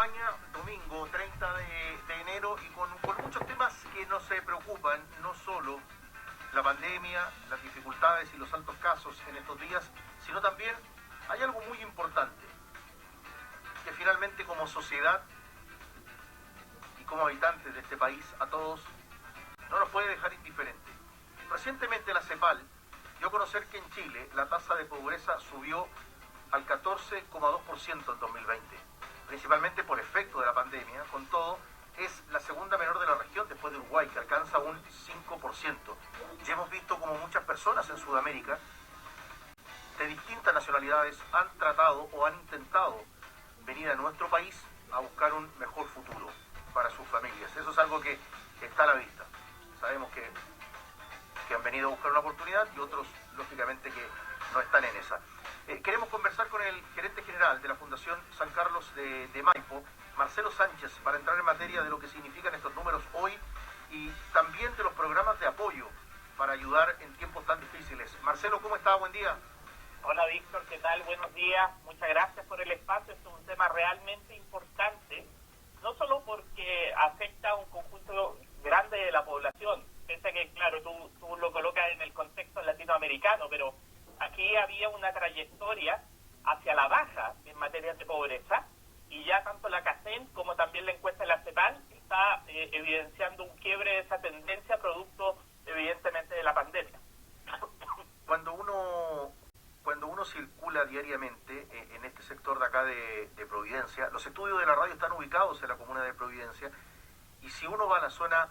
España, domingo 30 de enero, y con muchos temas que nos preocupan, no solo la pandemia, las dificultades y los altos casos en estos días, sino también hay algo muy importante, que finalmente como sociedad y como habitantes de este país, a todos, no nos puede dejar indiferentes. Recientemente la CEPAL dio a conocer que en Chile la tasa de pobreza subió al 14,2% en 2020, principalmente por efecto de la pandemia. Con todo, es la segunda menor de la región después de Uruguay, que alcanza un 5%. Ya hemos visto como muchas personas en Sudamérica de distintas nacionalidades han tratado o han intentado venir a nuestro país a buscar un mejor futuro para sus familias. Eso es algo que está a la vista. Sabemos que han venido a buscar una oportunidad y otros, lógicamente, que no están en esa. Queremos conversar con el gerente general de la Fundación San Carlos de Maipo, Marcelo Sánchez, para entrar en materia de lo que significan estos números hoy y también de los programas de apoyo para ayudar en tiempos tan difíciles. Marcelo, ¿cómo está? Buen día. Hola Víctor, ¿qué tal? Buenos días. Muchas gracias por el espacio. Este es un tema realmente importante, no solo porque afecta a un conjunto grande de la población. Piensa que, claro, tú lo colocas en el contexto latinoamericano, pero aquí había una trayectoria hacia la baja en materia de pobreza, y ya tanto la CACEN como también la encuesta de la CEPAL está evidenciando un quiebre de esa tendencia producto, evidentemente, de la pandemia. Cuando uno circula diariamente en este sector de acá de Providencia, los estudios de la radio están ubicados en la comuna de Providencia, y si uno va a la zona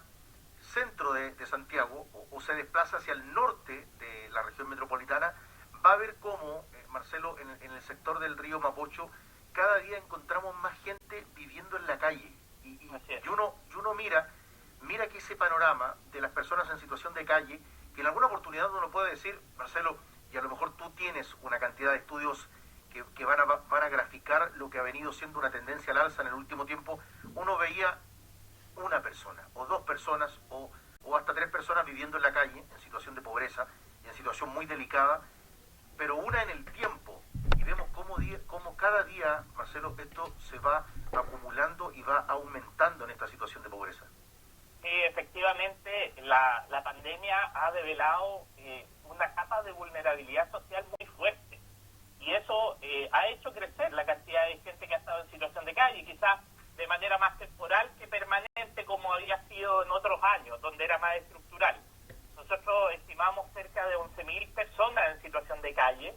centro de Santiago o se desplaza hacia el norte de la región metropolitana, va a ver cómo, Marcelo, en el sector del río Mapocho, cada día encontramos más gente viviendo en la calle. Y uno mira que ese panorama de las personas en situación de calle, que en alguna oportunidad uno puede decir, Marcelo, y a lo mejor tú tienes una cantidad de estudios que van a graficar lo que ha venido siendo una tendencia al alza en el último tiempo, uno veía una persona, o dos personas, o hasta tres personas viviendo en la calle, en situación de pobreza, y en situación muy delicada, pero una en el tiempo, y vemos cómo cada día, Marcelo, esto se va acumulando y va aumentando en esta situación de pobreza. Sí, efectivamente, la pandemia ha develado una capa de vulnerabilidad social muy fuerte, y eso ha hecho crecer la cantidad de gente que ha estado en situación de calle, quizás de manera más temporal que permanente, como había sido en otros años, donde era más estructural. Nosotros estimamos cerca de 11.000 personas en situación de calle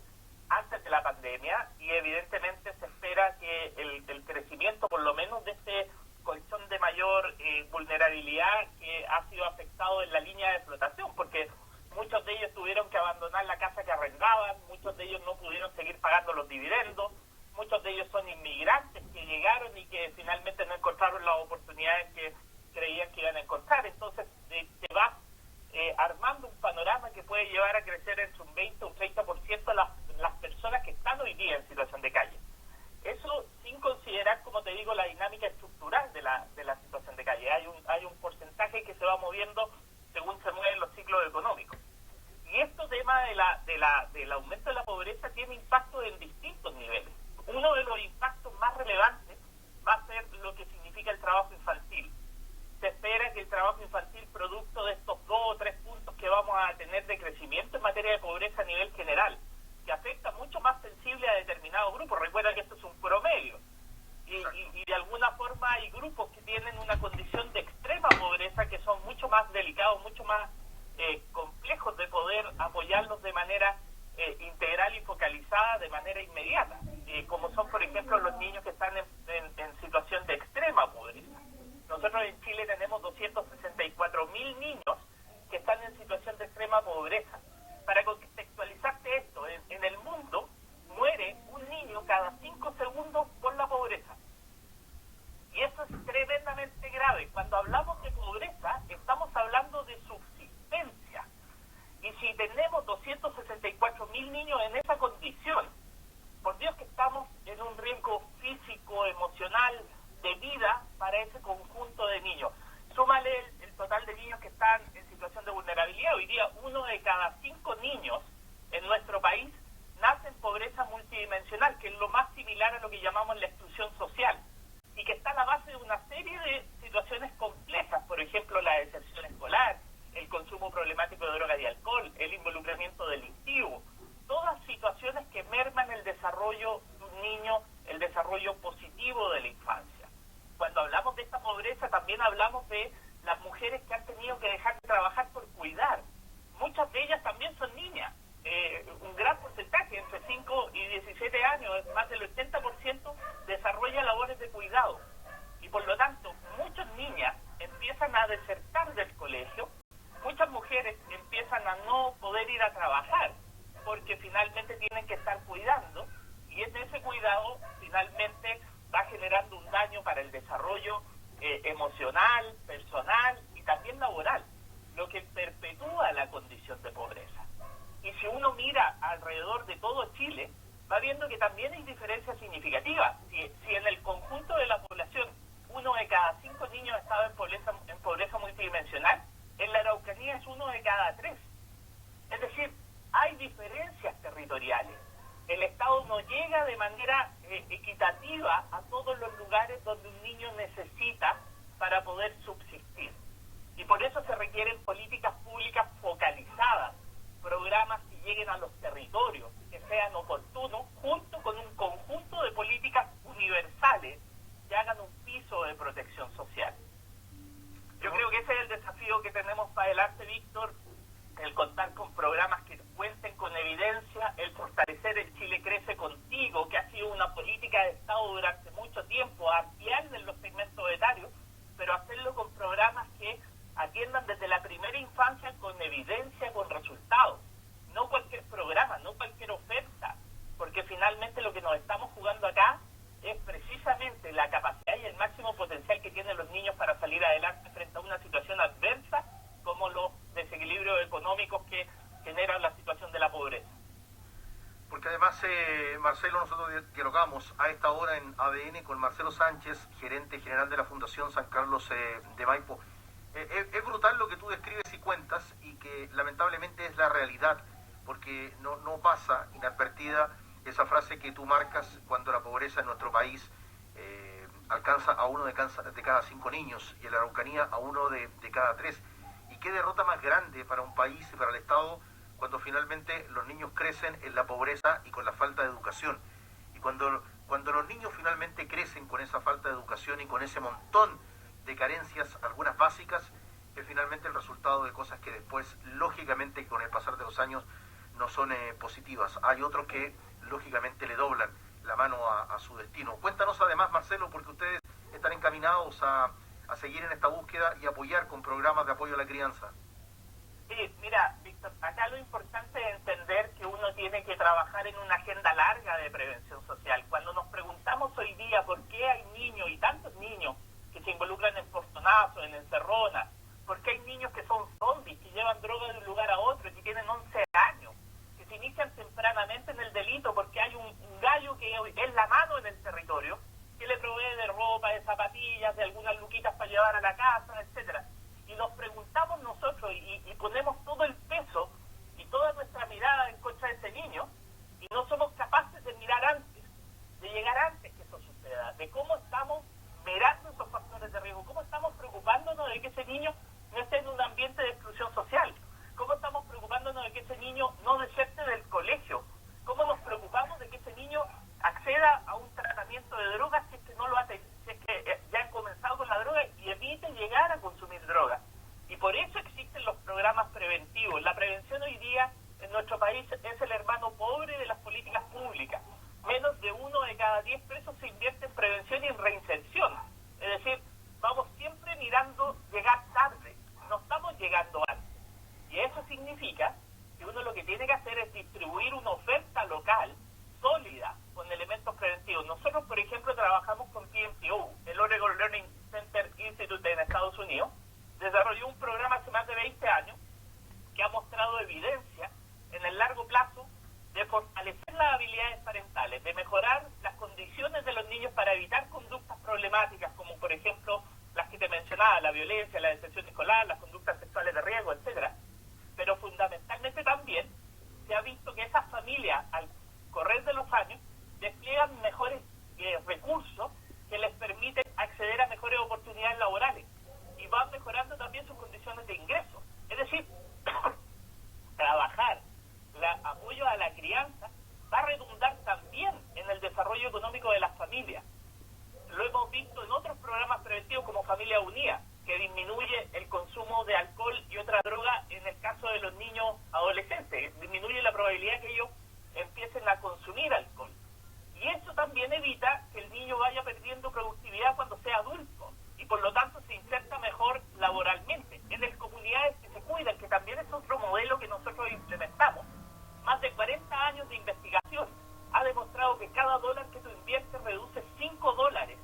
antes de la pandemia, y evidentemente se espera que el crecimiento, por lo menos de este colchón de mayor vulnerabilidad que ha sido afectado en la línea de flotación, porque muchos de ellos tuvieron que abandonar la casa que arrendaban, muchos de ellos no pudieron seguir pagando los dividendos, muchos de ellos son inmigrantes que llegaron y que finalmente no encontraron las oportunidades que creían que iban a encontrar. Entonces te vas armando un panorama que puede llevar a crecer entre un 20 o un 30% las personas que están hoy día en situación de calle. Eso sin considerar, como te digo, la dinámica estructural de la situación de calle. Hay un porcentaje que se va moviendo según se mueven los ciclos económicos. Y este tema del aumento de la pobreza tiene impacto en distintos niveles. Uno de los impactos más relevantes va a ser lo que significa el trabajo infantil. Se espera que el trabajo infantil, producto de estos 2 o 3 puntos que vamos a tener de crecimiento en materia de pobreza a nivel general, que afecta mucho más sensible a determinados grupos. Recuerda que esto es un promedio. Y de alguna forma hay grupos que tienen una condición de extrema pobreza que son mucho más delicados, mucho más complejos de poder apoyarlos de manera integral y focalizada de manera inmediata, como son, por ejemplo, los niños que están en situación de extrema pobreza. Nosotros en Chile tenemos 264.000 niños que están en situación de extrema pobreza. Para contextualizarte esto, en el mundo muere un niño cada 5 segundos por la pobreza. Y eso es tremendamente grave. Cuando hablamos de pobreza, estamos hablando de subsistencia. Y si tenemos 264.000 niños en esa condición, por Dios que estamos en un riesgo físico, emocional, de vida para ese conjunto de niños. Súmale el total de niños que están en situación de vulnerabilidad. Hoy día 1 de cada 5 niños en nuestro país nace en pobreza multidimensional, que es lo más similar a lo que llamamos la exclusión social, y que está educativo de la infancia. Cuando hablamos de esta pobreza también hablamos de las mujeres que han tenido que dejar de trabajar por cuidar. Muchas de ellas también son niñas. Un gran porcentaje, entre 5 y 17 años, más del 80% desarrolla labores de cuidado. Y por lo tanto, muchas niñas empiezan a desertar del colegio, muchas mujeres empiezan a no poder ir a trabajar, porque finalmente tienen que estar cuidando, y en ese cuidado finalmente va generando un daño para el desarrollo emocional, personal y también laboral, lo que perpetúa la condición de pobreza. Y si uno mira alrededor de todo Chile, va viendo que también hay diferencias significativas. Si en el conjunto de la población 1 de cada 5 niños estaba en pobreza multidimensional, en la Araucanía es 1 de cada 3. Es decir, hay diferencias territoriales. El Estado no llega de manera equitativa a todos los lugares donde un niño necesita para poder subsistir. Y por eso se requieren políticas públicas focalizadas, programas que lleguen a los territorios, que sean oportunos, junto con un conjunto de políticas universales que hagan un piso de protección social. Yo creo que ese es el desafío que tenemos para adelante, Víctor, el contar con programas que cuenten con evidencia, el fortalecer el Chile Crece Contigo, que ha sido una política de Estado durante mucho tiempo, ampliar en los segmentos etarios, pero hacerlo con programas que atiendan desde la primera infancia con evidencia, con resultados. No cualquier programa, no cualquier oferta, porque finalmente lo que nos estamos jugando acá es precisamente la capacidad y el máximo potencial que tienen los niños para salir adelante frente a una situación adversa como los desequilibrios económicos que generan la situación de la pobreza. Porque además, Marcelo, nosotros dialogamos a esta hora en ADN con Marcelo Sánchez, gerente general de la Fundación San Carlos de Maipo. Es brutal lo que tú describes y cuentas, y que lamentablemente es la realidad, porque no pasa inadvertida esa frase que tú marcas cuando la pobreza en nuestro país alcanza a 1 de cada 5 niños, y en la Araucanía a 1 de cada 3. Y qué derrota más grande para un país y para el Estado cuando finalmente los niños crecen en la pobreza y con la falta de educación. Y cuando los niños finalmente crecen con esa falta de educación y con ese montón de carencias, algunas básicas, es finalmente el resultado de cosas que después, lógicamente, con el pasar de los años, no son positivas. Hay otros que, lógicamente, le doblan la mano a su destino. Cuéntanos además, Marcelo, porque ustedes están encaminados a seguir en esta búsqueda y apoyar con programas de apoyo a la crianza. Sí, mira, Víctor, acá lo importante es entender que uno tiene que trabajar en una agenda larga de prevención social. Cuando nos preguntamos hoy día por qué hay niños y tantos niños que se involucran en portonazos, en encerronas, por qué hay niños que son zombies, que llevan droga de un lugar a otro y que tienen 11 años, que se inician tempranamente en el delito porque hay un gallo que es la mano en el territorio, que le provee de ropa, de zapatillas, de algunas luquitas para llevar a la casa, etcétera. Y nos preguntamos nosotros y ponemos todo el peso y toda nuestra mirada en contra de ese niño, y no somos capaces de mirar antes, de llegar antes que eso suceda, de cómo estamos mirando esos factores de riesgo, cómo estamos preocupándonos de que ese niño no esté en un ambiente de exclusión social, cómo estamos preocupándonos de que ese niño no deserte del colegio, cómo nos preocupamos de que ese niño acceda a un tratamiento de drogas si es que no lo hace, si es que ya han comenzado con la droga, y evite llegar a consumir drogas. Y por eso existen los programas preventivos. La prevención hoy día en nuestro país es el hermano pobre de las políticas públicas. Menos de 1 de cada 10 pesos se invierte en prevención y en reinserción. Es decir, vamos siempre mirando llegar tarde, no estamos llegando antes. Y eso significa que uno lo que tiene que hacer es distribuir una oferta local sólida con elementos preventivos. Nosotros, por ejemplo, trabajamos con PMTO, el Oregon Learning Center Institute en Estados Unidos. Desarrolló un programa hace más de 20 años que ha mostrado evidencia en el largo plazo de fortalecer las habilidades parentales, de mejorar las condiciones de los niños para evitar conductas problemáticas, como por ejemplo las que te mencionaba, la violencia, la deserción escolar, las conductas sexuales de riesgo, etcétera. Pero fundamentalmente también se ha visto que esas familias, al correr de los años, despliegan mejores recursos que les permiten acceder a mejores oportunidades laborales y van mejorando también sus condiciones de ingreso. Es decir, trabajar apoyo a la crianza va a redundar también en el desarrollo económico de las familias. familias unidas, que disminuye el consumo de alcohol y otra droga en el caso de los niños adolescentes, disminuye la probabilidad que ellos empiecen a consumir alcohol. Y eso también evita que el niño vaya perdiendo productividad cuando sea adulto y por lo tanto se inserta mejor laboralmente. En las comunidades que se cuidan, que también es otro modelo que nosotros implementamos, más de 40 años de investigación ha demostrado que cada dólar que tú inviertes reduce $5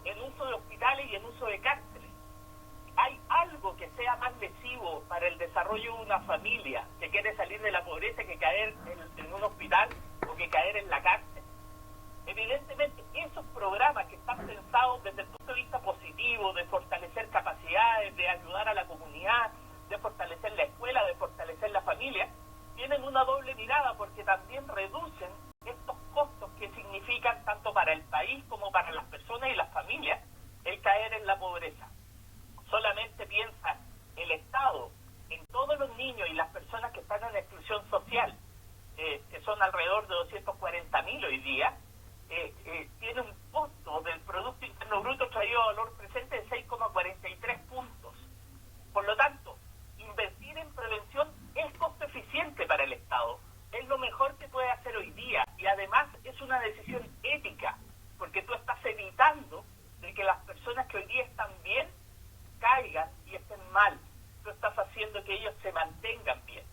en uso de hospitales y en uso de cárceles. ¿Hay algo que sea más lesivo para el desarrollo de una familia que quiere salir de la pobreza que caer en un hospital o que caer en la cárcel? Evidentemente, esos programas que están pensados desde el punto de vista positivo, de fortalecer capacidades, de ayudar a la comunidad, de fortalecer la escuela, de fortalecer la familia, tienen una doble mirada porque también reducen estos costos que significan tanto para el país como para las personas y las familias el caer en la pobreza. Solamente piensa el Estado en todos los niños y las personas que están en exclusión social, que son alrededor de 240.000 hoy día, tiene un costo del Producto Interno Bruto traído a valor presente de 6,43 puntos. Por lo tanto, invertir en prevención es costo eficiente para el Estado. Es lo mejor que puede hacer hoy día y además es una decisión ética, porque tú estás evitando de que las personas que hoy día están bien caigan y estén mal. Tú estás haciendo que ellos se mantengan bien.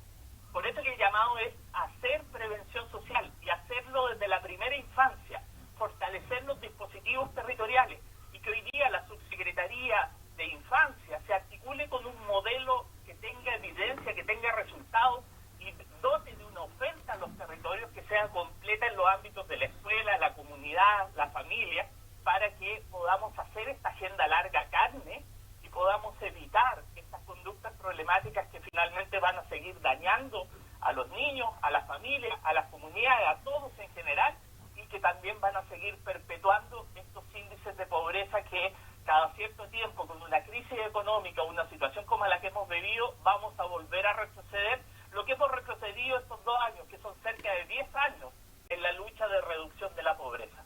Por eso que el llamado es hacer prevención social y hacerlo desde la primera infancia, fortalecer los dispositivos territoriales y que hoy día la Subsecretaría de Infancia se articule con un modelo que tenga evidencia, que tenga resultados y dote de una oferta a los territorios que sea completa en los ámbitos de la escuela, la comunidad, la familia, para que podamos hacer esta agenda larga carne y podamos evitar estas conductas problemáticas que finalmente van a seguir dañando a los niños, a las familias, a las comunidades, a todos en general, y que también van a seguir perpetuando estos índices de pobreza que cada cierto tiempo, con una crisis económica o una situación como la que hemos vivido, vamos a volver a retroceder lo que hemos retrocedido estos 2 años, que son cerca de 10 años en la lucha de reducción de la pobreza.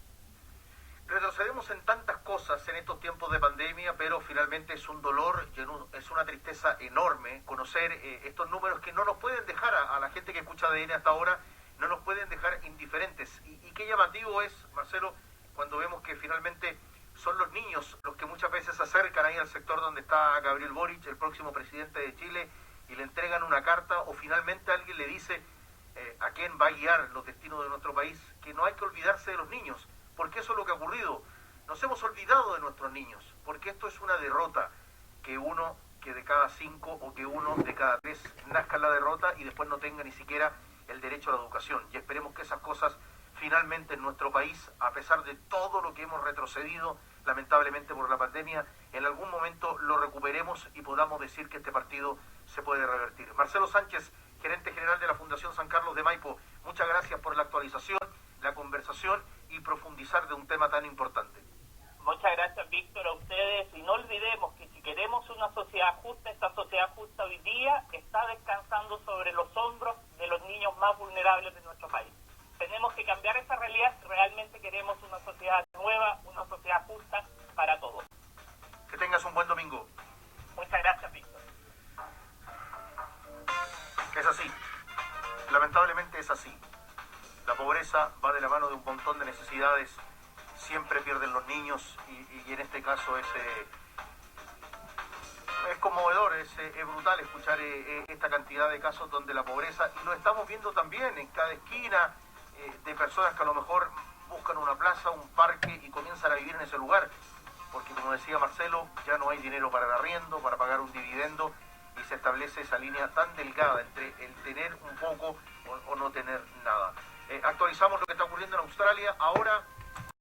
Retrocedemos en tantas cosas en estos tiempos de pandemia, pero finalmente es un dolor y es una tristeza enorme conocer estos números que no nos pueden dejar a la gente que escucha ADN hasta ahora, no nos pueden dejar indiferentes. Y qué llamativo es, Marcelo, cuando vemos que finalmente son los niños los que muchas veces se acercan ahí al sector donde está Gabriel Boric, el próximo presidente de Chile, y le entregan una carta o finalmente alguien le dice a quién va a guiar los destinos de nuestro país, que no hay que olvidarse de los niños, porque eso es lo que ha ocurrido. Nos hemos olvidado de nuestros niños, porque esto es una derrota, que uno que de cada 5 o que uno de cada 3 nazca en la derrota y después no tenga ni siquiera el derecho a la educación. Y esperemos que esas cosas finalmente en nuestro país, a pesar de todo lo que hemos retrocedido, lamentablemente por la pandemia, en algún momento lo recuperemos y podamos decir que este partido se puede revertir. Marcelo Sánchez, gerente general de la Fundación San Carlos de Maipo, muchas gracias por la actualización, la conversación y profundizar de un tema tan importante. Muchas gracias, Víctor, a ustedes. Y no olvidemos que si queremos una sociedad justa, esta sociedad justa hoy día está descansando sobre los hombros de los niños más vulnerables de nuestro país. Tenemos que cambiar esa realidad si realmente queremos una sociedad nueva, una sociedad justa para todos. Que tengas un buen domingo. Muchas gracias, Víctor. Es así. Lamentablemente es así. La pobreza va de la mano de un montón de necesidades. Siempre pierden los niños y en este caso es conmovedor, es brutal escuchar esta cantidad de casos donde la pobreza, y lo estamos viendo también en cada esquina, de personas que a lo mejor buscan una plaza, un parque y comienzan a vivir en ese lugar, porque como decía Marcelo, ya no hay dinero para el arriendo, para pagar un dividendo, y se establece esa línea tan delgada entre el tener un poco o no tener nada. Actualizamos lo que está ocurriendo en Australia. Ahora